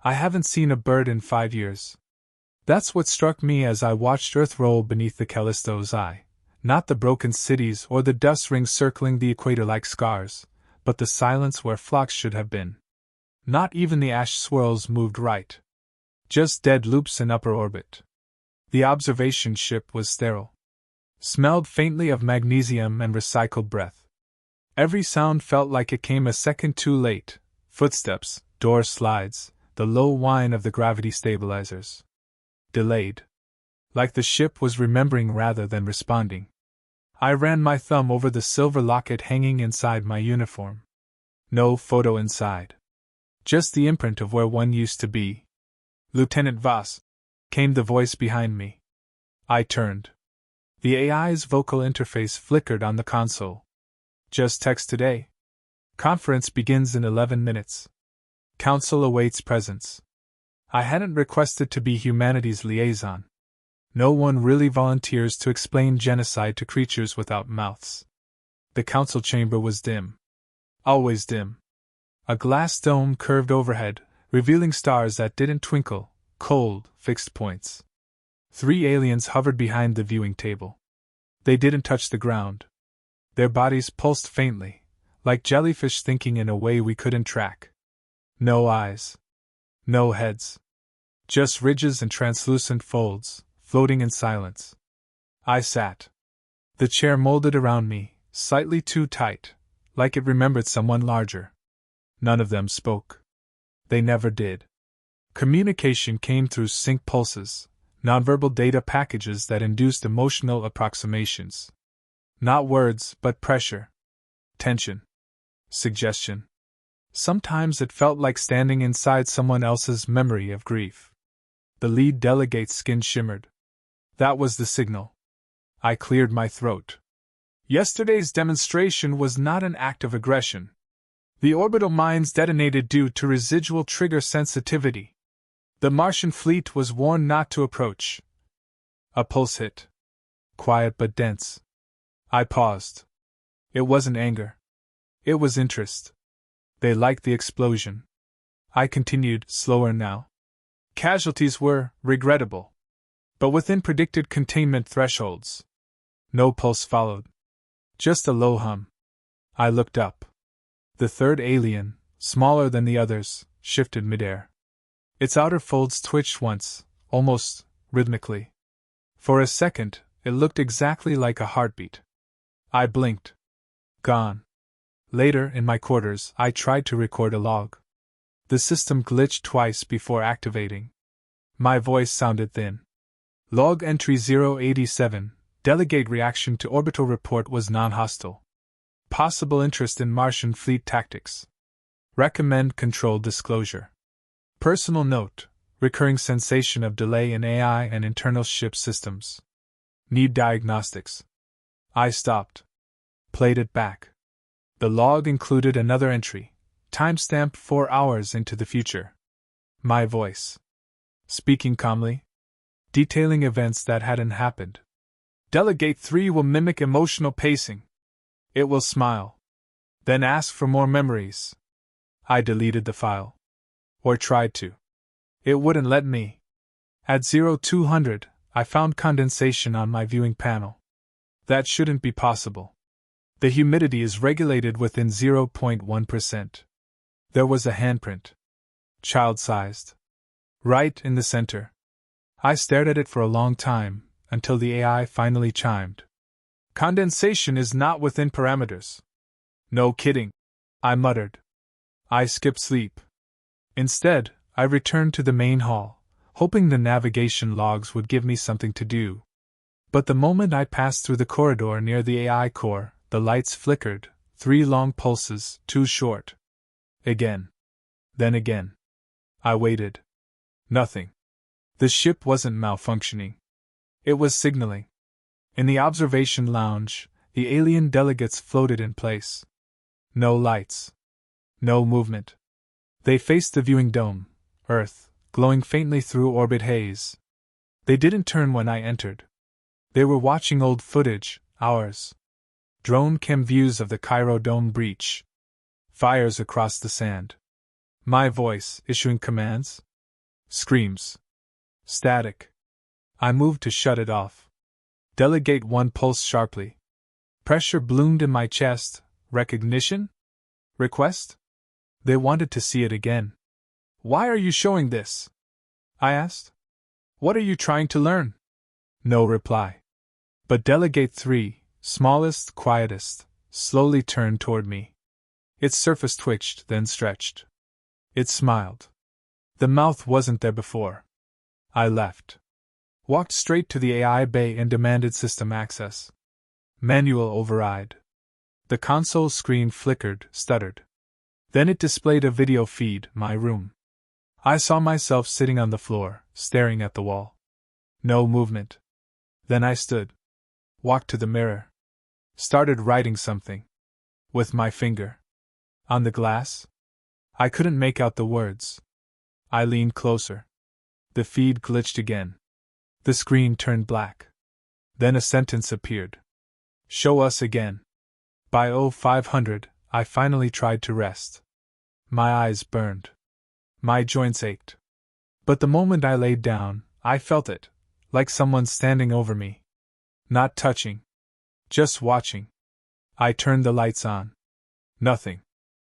I haven't seen a bird in 5 years. That's what struck me as I watched Earth roll beneath the Callisto's eye. Not the broken cities or the dust rings circling the equator like scars, but the silence where flocks should have been. Not even the ash swirls moved right. Just dead loops in upper orbit. The observation ship was sterile. Smelled faintly of magnesium and recycled breath. Every sound felt like it came a second too late. Footsteps, door slides, the low whine of the gravity stabilizers. Delayed. Like the ship was remembering rather than responding. I ran my thumb over the silver locket hanging inside my uniform. No photo inside. Just the imprint of where one used to be. Lieutenant Voss, came the voice behind me. I turned. The AI's vocal interface flickered on the console. Just text today. Conference begins in 11 minutes. Council awaits presence. I hadn't requested to be humanity's liaison. No one really volunteers to explain genocide to creatures without mouths. The council chamber was dim. Always dim. A glass dome curved overhead, revealing stars that didn't twinkle, cold, fixed points. 3 aliens hovered behind the viewing table. They didn't touch the ground. Their bodies pulsed faintly, like jellyfish thinking in a way we couldn't track. No eyes. No heads. Just ridges and translucent folds, floating in silence. I sat. The chair molded around me, slightly too tight, like it remembered someone larger. None of them spoke. They never did. Communication came through sync pulses, nonverbal data packages that induced emotional approximations. Not words, but pressure. Tension. Suggestion. Sometimes it felt like standing inside someone else's memory of grief. The lead delegate's skin shimmered. That was the signal. I cleared my throat. Yesterday's demonstration was not an act of aggression. The orbital mines detonated due to residual trigger sensitivity. The Martian fleet was warned not to approach. A pulse hit. Quiet but dense. I paused. It wasn't anger. It was interest. They liked the explosion. I continued, slower now. Casualties were, regrettable, but within predicted containment thresholds. No pulse followed. Just a low hum. I looked up. The third alien, smaller than the others, shifted midair. Its outer folds twitched once, almost rhythmically. For a second, it looked exactly like a heartbeat. I blinked. Gone. Later, in my quarters, I tried to record a log. The system glitched twice before activating. My voice sounded thin. Log entry 087, delegate reaction to orbital report was non-hostile. Possible interest in Martian fleet tactics. Recommend controlled disclosure. Personal note, recurring sensation of delay in AI and internal ship systems. Need diagnostics. I stopped. Played it back. The log included another entry, timestamp 4 hours into the future. My voice. Speaking calmly. Detailing events that hadn't happened. Delegate 3 will mimic emotional pacing. It will smile. Then ask for more memories. I deleted the file. Or tried to. It wouldn't let me. At 0200, I found condensation on my viewing panel. That shouldn't be possible. The humidity is regulated within 0.1%. There was a handprint. Child-sized. Right in the center. I stared at it for a long time, until the AI finally chimed. Condensation is not within parameters. No kidding, I muttered. I skipped sleep. Instead, I returned to the main hall, hoping the navigation logs would give me something to do. But the moment I passed through the corridor near the AI core, the lights flickered, 3 long pulses, too short. Again. Then again. I waited. Nothing. The ship wasn't malfunctioning. It was signaling. In the observation lounge, the alien delegates floated in place. No lights. No movement. They faced the viewing dome, Earth, glowing faintly through orbit haze. They didn't turn when I entered. They were watching old footage, ours. Drone cam views of the Cairo dome breach. Fires across the sand. My voice, issuing commands. Screams. Static. I moved to shut it off. Delegate 1 pulsed sharply. Pressure bloomed in my chest. Recognition? Request? They wanted to see it again. Why are you showing this? I asked. What are you trying to learn? No reply. But Delegate 3, smallest, quietest, slowly turned toward me. Its surface twitched, then stretched. It smiled. The mouth wasn't there before. I left. Walked straight to the AI bay and demanded system access. Manual override. The console screen flickered, stuttered. Then it displayed a video feed, my room. I saw myself sitting on the floor, staring at the wall. No movement. Then I stood. Walked to the mirror. Started writing something. With my finger. On the glass? I couldn't make out the words. I leaned closer. The feed glitched again. The screen turned black. Then a sentence appeared. Show us again. By 0500, I finally tried to rest. My eyes burned. My joints ached. But the moment I laid down, I felt it, like someone standing over me. Not touching. Just watching. I turned the lights on. Nothing.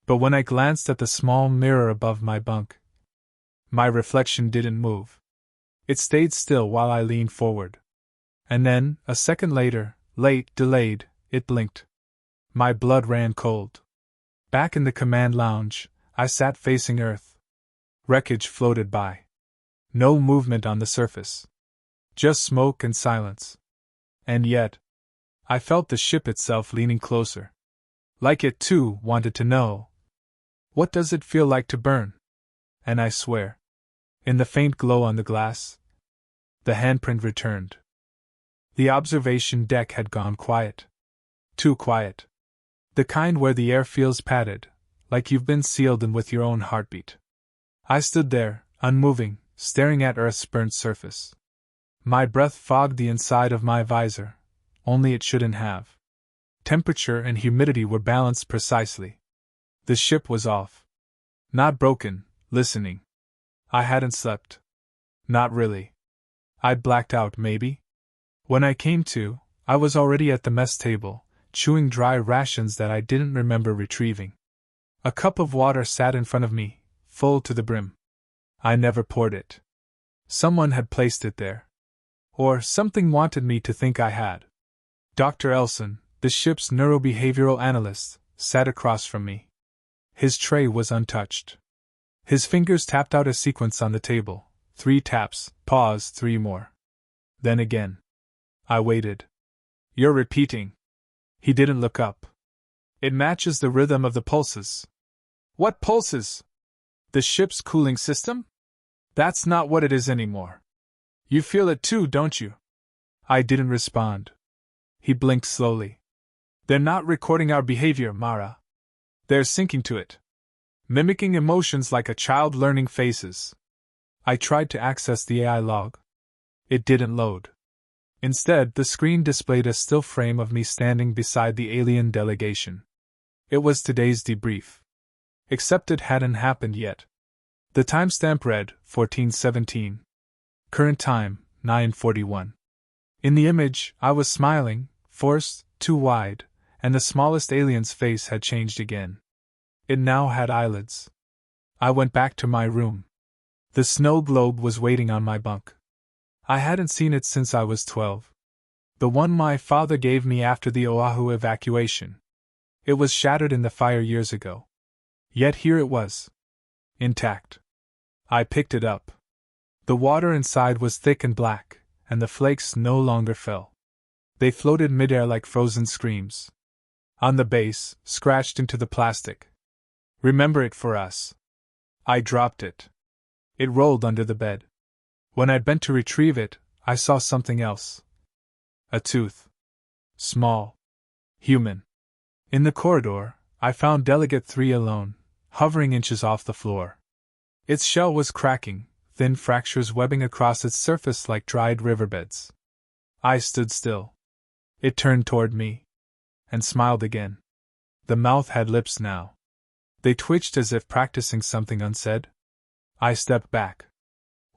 But when I glanced at the small mirror above my bunk, my reflection didn't move. It stayed still while I leaned forward. And then, a second later, late, delayed, it blinked. My blood ran cold. Back in the command lounge, I sat facing Earth. Wreckage floated by. No movement on the surface. Just smoke and silence. And yet, I felt the ship itself leaning closer. Like it too wanted to know. What does it feel like to burn? And I swear, in the faint glow on the glass, the handprint returned. The observation deck had gone quiet. Too quiet. The kind where the air feels padded, like you've been sealed in with your own heartbeat. I stood there, unmoving, staring at Earth's burnt surface. My breath fogged the inside of my visor, only it shouldn't have. Temperature and humidity were balanced precisely. The ship was off. Not broken, listening. I hadn't slept. Not really. I'd blacked out, maybe? When I came to, I was already at the mess table, chewing dry rations that I didn't remember retrieving. A cup of water sat in front of me, full to the brim. I never poured it. Someone had placed it there. Or something wanted me to think I had. Dr. Elson, the ship's neurobehavioral analyst, sat across from me. His tray was untouched. His fingers tapped out a sequence on the table. 3 taps, pause, 3 more. Then again. I waited. You're repeating. He didn't look up. It matches the rhythm of the pulses. What pulses? The ship's cooling system? That's not what it is anymore. You feel it too, don't you? I didn't respond. He blinked slowly. They're not recording our behavior, Mara. They're syncing to it. Mimicking emotions like a child learning faces. I tried to access the AI log. It didn't load. Instead, the screen displayed a still frame of me standing beside the alien delegation. It was today's debrief. Except it hadn't happened yet. The timestamp read 1417. Current time 9:41. In the image, I was smiling, forced, too wide, and the smallest alien's face had changed again. It now had eyelids. I went back to my room. The snow globe was waiting on my bunk. I hadn't seen it since I was 12. The one my father gave me after the Oahu evacuation. It was shattered in the fire years ago. Yet here it was. Intact. I picked it up. The water inside was thick and black, and the flakes no longer fell. They floated midair like frozen screams. On the base, scratched into the plastic. Remember it for us. I dropped it. It rolled under the bed. When I bent to retrieve it, I saw something else. A tooth. Small. Human. In the corridor, I found Delegate 3 alone, hovering inches off the floor. Its shell was cracking, thin fractures webbing across its surface like dried riverbeds. I stood still. It turned toward me. And smiled again. The mouth had lips now. They twitched as if practicing something unsaid. I stepped back.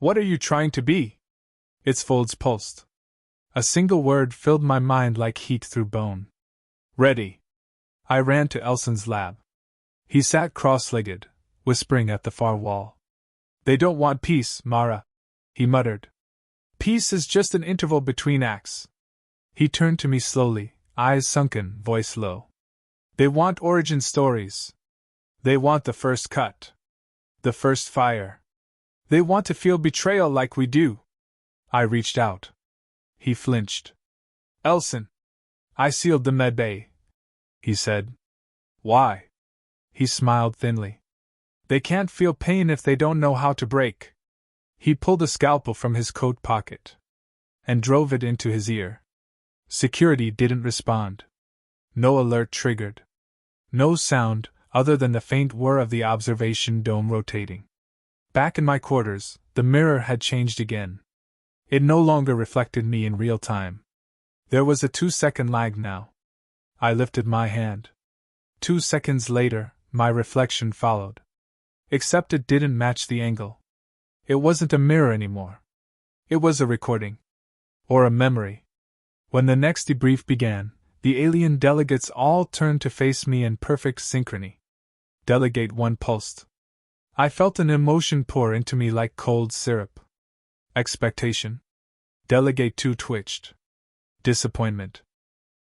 What are you trying to be? Its folds pulsed. A single word filled my mind like heat through bone. Ready. I ran to Elson's lab. He sat cross-legged, whispering at the far wall. They don't want peace, Mara, he muttered. Peace is just an interval between acts. He turned to me slowly, eyes sunken, voice low. They want origin stories. They want the first cut. The first fire. They want to feel betrayal like we do. I reached out. He flinched. Elson. I sealed the med bay, he said. Why? He smiled thinly. They can't feel pain if they don't know how to break. He pulled a scalpel from his coat pocket and drove it into his ear. Security didn't respond. No alert triggered. No sound, other than the faint whir of the observation dome rotating. Back in my quarters, the mirror had changed again. It no longer reflected me in real time. There was a 2-second lag now. I lifted my hand. 2 seconds later, my reflection followed. Except it didn't match the angle. It wasn't a mirror anymore. It was a recording. Or a memory. When the next debrief began, the alien delegates all turned to face me in perfect synchrony. Delegate 1 pulsed. I felt an emotion pour into me like cold syrup. Expectation. Delegate 2 twitched. Disappointment.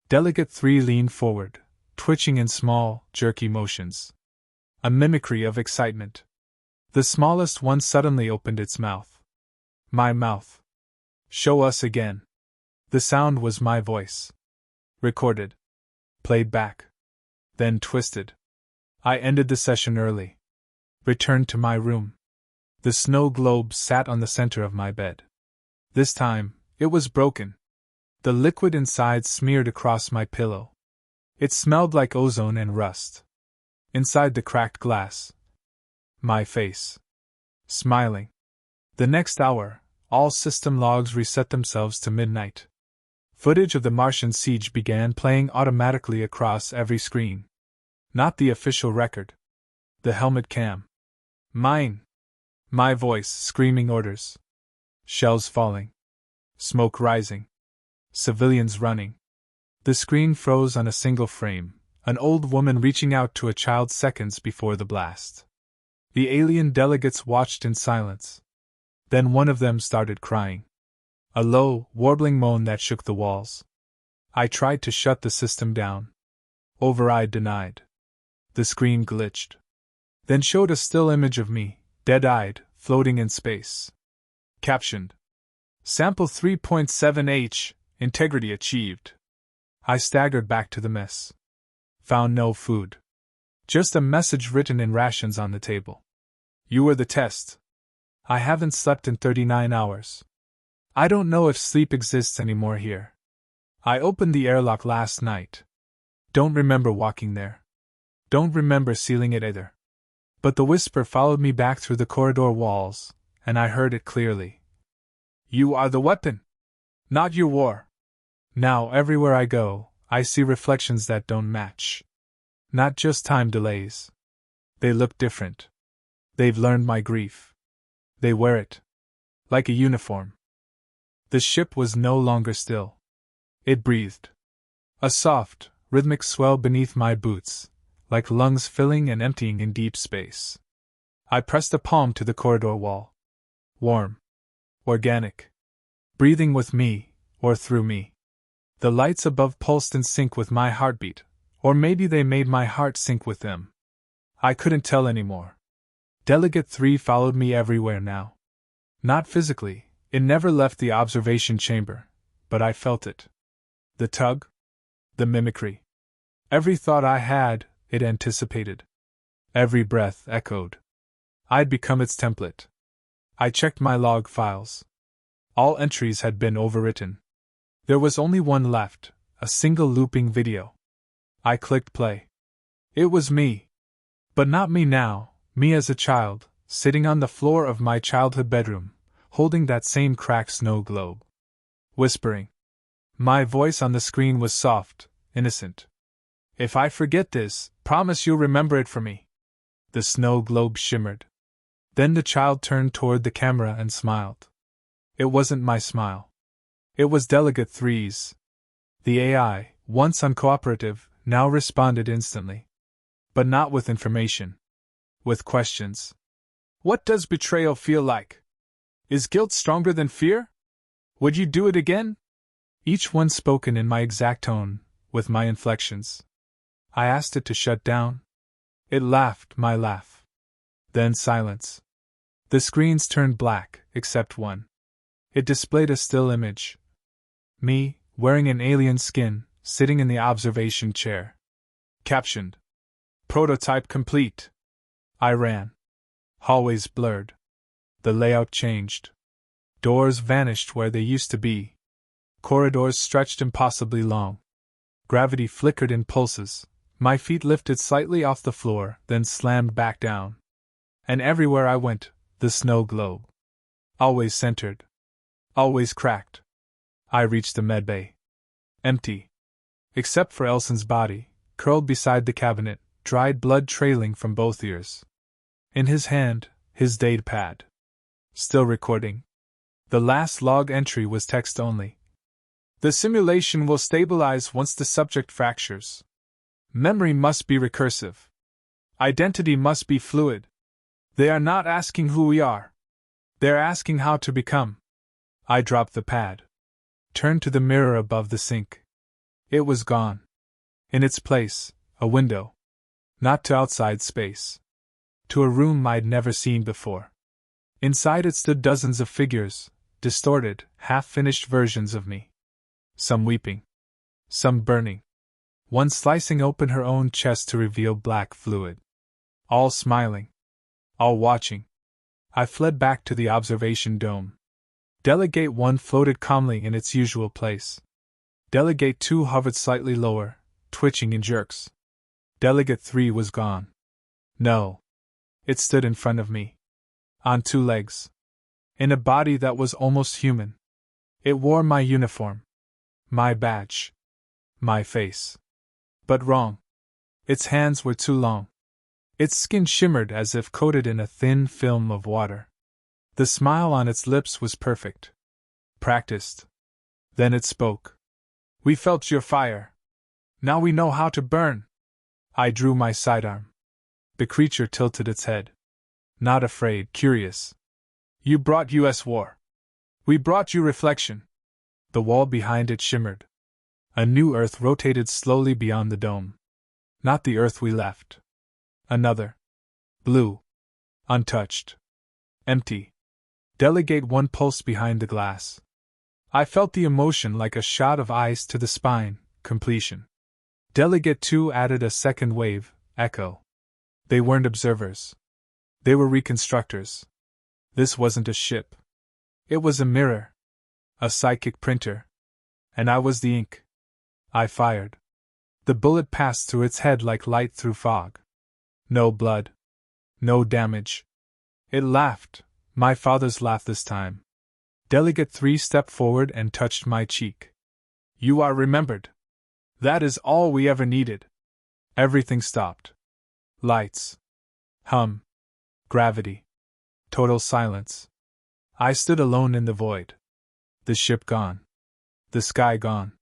Delegate 3 leaned forward, twitching in small, jerky motions. A mimicry of excitement. The smallest one suddenly opened its mouth. My mouth. Show us again. The sound was my voice. Recorded. Played back. Then twisted. I ended the session early. Returned to my room. The snow globe sat on the center of my bed. This time, it was broken. The liquid inside smeared across my pillow. It smelled like ozone and rust. Inside the cracked glass, my face. Smiling. The next hour, all system logs reset themselves to midnight. Footage of the Martian siege began playing automatically across every screen. Not the official record. The helmet cam. Mine. My voice screaming orders. Shells falling. Smoke rising. Civilians running. The screen froze on a single frame, an old woman reaching out to a child seconds before the blast. The alien delegates watched in silence. Then one of them started crying. A low, warbling moan that shook the walls. I tried to shut the system down. Override denied. The screen glitched. Then showed a still image of me, dead-eyed, floating in space. Captioned. Sample 3.7H, integrity achieved. I staggered back to the mess. Found no food. Just a message written in rations on the table. You were the test. I haven't slept in 39 hours. I don't know if sleep exists anymore here. I opened the airlock last night. Don't remember walking there. Don't remember sealing it either. But the whisper followed me back through the corridor walls, and I heard it clearly. You are the weapon. Not your war. Now everywhere I go, I see reflections that don't match. Not just time delays. They look different. They've learned my grief. They wear it. Like a uniform. The ship was no longer still. It breathed. A soft, rhythmic swell beneath my boots, like lungs filling and emptying in deep space. I pressed a palm to the corridor wall. Warm. Organic. Breathing with me, or through me. The lights above pulsed in sync with my heartbeat, or maybe they made my heart sync with them. I couldn't tell anymore. Delegate 3 followed me everywhere now. Not physically, it never left the observation chamber, but I felt it. The tug. The mimicry. Every thought I had, it anticipated. Every breath echoed. I'd become its template. I checked my log files. All entries had been overwritten. There was only one left, a single looping video. I clicked play. It was me. But not me now, me as a child, sitting on the floor of my childhood bedroom, holding that same cracked snow globe. Whispering. My voice on the screen was soft, innocent. If I forget this, promise you'll remember it for me. The snow globe shimmered. Then the child turned toward the camera and smiled. It wasn't my smile. It was Delegate 3's. The AI, once uncooperative, now responded instantly. But not with information. With questions. What does betrayal feel like? Is guilt stronger than fear? Would you do it again? Each one spoken in my exact tone, with my inflections. I asked it to shut down. It laughed my laugh. Then silence. The screens turned black, except one. It displayed a still image. Me, wearing an alien skin, sitting in the observation chair. Captioned. Prototype complete. I ran. Hallways blurred. The layout changed. Doors vanished where they used to be. Corridors stretched impossibly long. Gravity flickered in pulses. My feet lifted slightly off the floor, then slammed back down. And everywhere I went, the snow globe. Always centered. Always cracked. I reached the medbay. Empty. Except for Elson's body, curled beside the cabinet, dried blood trailing from both ears. In his hand, his data pad. Still recording. The last log entry was text only. The simulation will stabilize once the subject fractures. Memory must be recursive. Identity must be fluid. They are not asking who we are. They're asking how to become. I dropped the pad. Turned to the mirror above the sink. It was gone. In its place, a window. Not to outside space. To a room I'd never seen before. Inside it stood dozens of figures, distorted, half-finished versions of me. Some weeping. Some burning. One slicing open her own chest to reveal black fluid. All smiling. All watching. I fled back to the observation dome. Delegate 1 floated calmly in its usual place. Delegate 2 hovered slightly lower, twitching in jerks. Delegate 3 was gone. No. It stood in front of me. On 2 legs. In a body that was almost human. It wore my uniform. My badge. My face. But wrong. Its hands were too long. Its skin shimmered as if coated in a thin film of water. The smile on its lips was perfect. Practiced. Then it spoke. We felt your fire. Now we know how to burn. I drew my sidearm. The creature tilted its head. Not afraid, curious. You brought US war. We brought you reflection. The wall behind it shimmered. A new Earth rotated slowly beyond the dome. Not the Earth we left. Another. Blue. Untouched. Empty. Delegate 1 pulsed behind the glass. I felt the emotion like a shot of ice to the spine, completion. Delegate 2 added a second wave, echo. They weren't observers. They were reconstructors. This wasn't a ship. It was a mirror. A psychic printer. And I was the ink. I fired. The bullet passed through its head like light through fog. No blood. No damage. It laughed, my father's laugh this time. Delegate 3 stepped forward and touched my cheek. You are remembered. That is all we ever needed. Everything stopped. Lights. Hum. Gravity. Total silence. I stood alone in the void. The ship gone. The sky gone.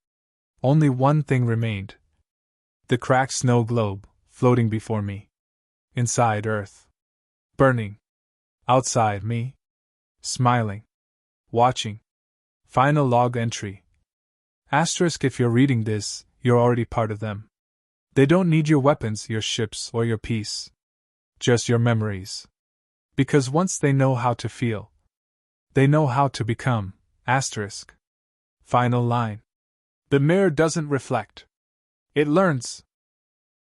Only one thing remained. The cracked snow globe, floating before me. Inside Earth. Burning. Outside me. Smiling. Watching. Final log entry. Asterisk if you're reading this, you're already part of them. They don't need your weapons, your ships, or your peace. Just your memories. Because once they know how to feel, they know how to become. Asterisk. Final line. The mirror doesn't reflect. It learns.